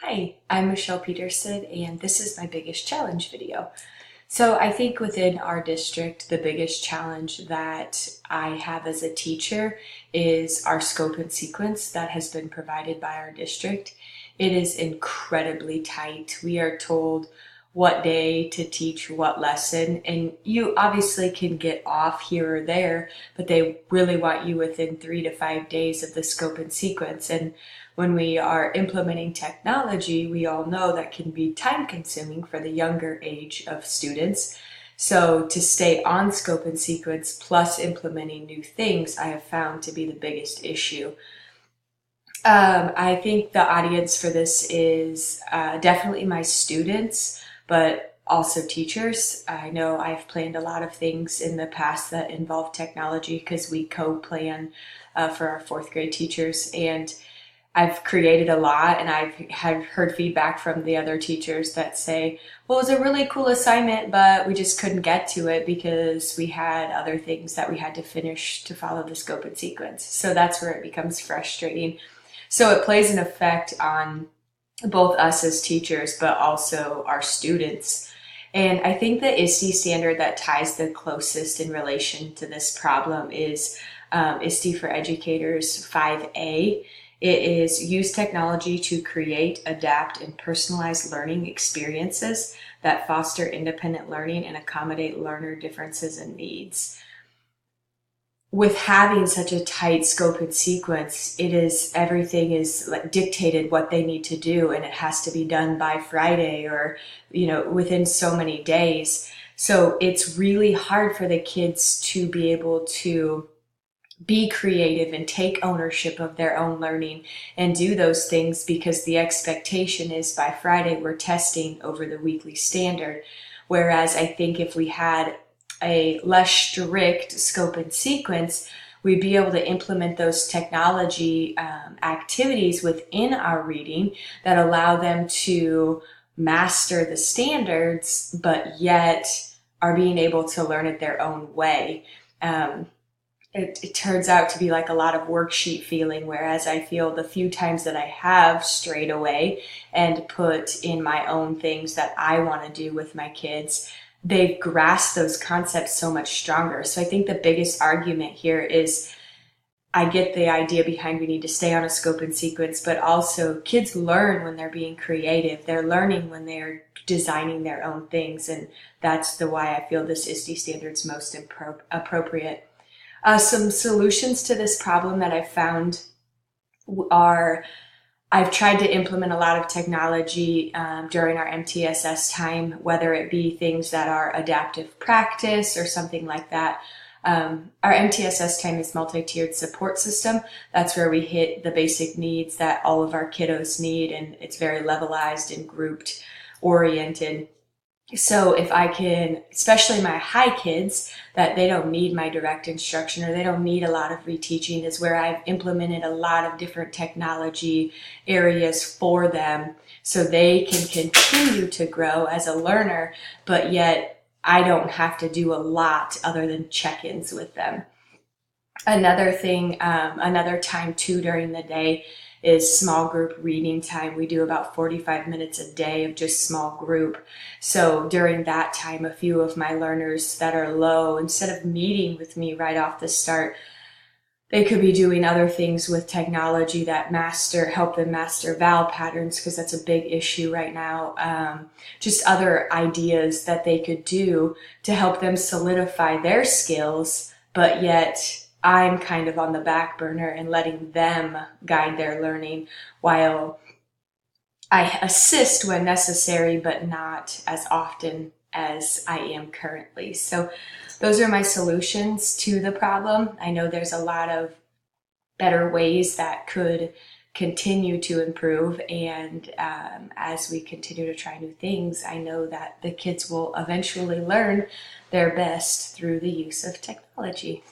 Hi, I'm Michelle Peterson, and this is my biggest challenge video. So I think within our district, the biggest challenge that I have as a teacher is our scope and sequence that has been provided by our district. It is incredibly tight. We are told what day to teach what lesson, and you obviously can get off here or there, but they really want you within 3 to 5 days of the scope and sequence. And when we are implementing technology, we all know that can be time consuming for the younger age of students. So to stay on scope and sequence plus implementing new things, I have found to be the biggest issue. I think the audience for this is definitely my students, but also teachers. I know I've planned a lot of things in the past that involve technology because we co-plan for our fourth grade teachers, and I've created a lot, and I've had heard feedback from the other teachers that say, well, it was a really cool assignment, but we just couldn't get to it because we had other things that we had to finish to follow the scope and sequence. So that's where it becomes frustrating. So it plays an effect on both us as teachers, but also our students. And I think the ISTE standard that ties the closest in relation to this problem is ISTE for Educators 5A. It is use technology to create, adapt, and personalize learning experiences that foster independent learning and accommodate learner differences and needs. With having such a tight scope and sequence, everything is like dictated what they need to do, and it has to be done by Friday or, within so many days. So it's really hard for the kids to be able to be creative and take ownership of their own learning and do those things because the expectation is by Friday we're testing over the weekly standard. Whereas I think if we had a less strict scope and sequence, we'd be able to implement those technology activities within our reading that allow them to master the standards, but yet are being able to learn it their own way. It turns out to be like a lot of worksheet feeling, whereas I feel the few times that I have strayed away and put in my own things that I want to do with my kids, they've grasped those concepts so much stronger. So I think the biggest argument here is I get the idea behind we need to stay on a scope and sequence, but also kids learn when they're being creative. They're learning when they're designing their own things, and that's the why I feel this ISTE standard's most appropriate. Some solutions to this problem that I've found are I've tried to implement a lot of technology during our MTSS time, whether it be things that are adaptive practice or something like that. Our MTSS time is multi-tiered support system. That's where we hit the basic needs that all of our kiddos need, and it's very levelized and grouped oriented. So if I can, especially my high kids, that they don't need my direct instruction or they don't need a lot of reteaching, is where I've implemented a lot of different technology areas for them so they can continue to grow as a learner, but yet I don't have to do a lot other than check-ins with them. Another thing, another time too during the day is small group reading time. We do about 45 minutes a day of just small group. So during that time, a few of my learners that are low, instead of meeting with me right off the start, they could be doing other things with technology that help them master vowel patterns, because that's a big issue right now. Just other ideas that they could do to help them solidify their skills, but yet I'm kind of on the back burner and letting them guide their learning while I assist when necessary, but not as often as I am currently. So those are my solutions to the problem. I know there's a lot of better ways that could continue to improve, and as we continue to try new things, I know that the kids will eventually learn their best through the use of technology.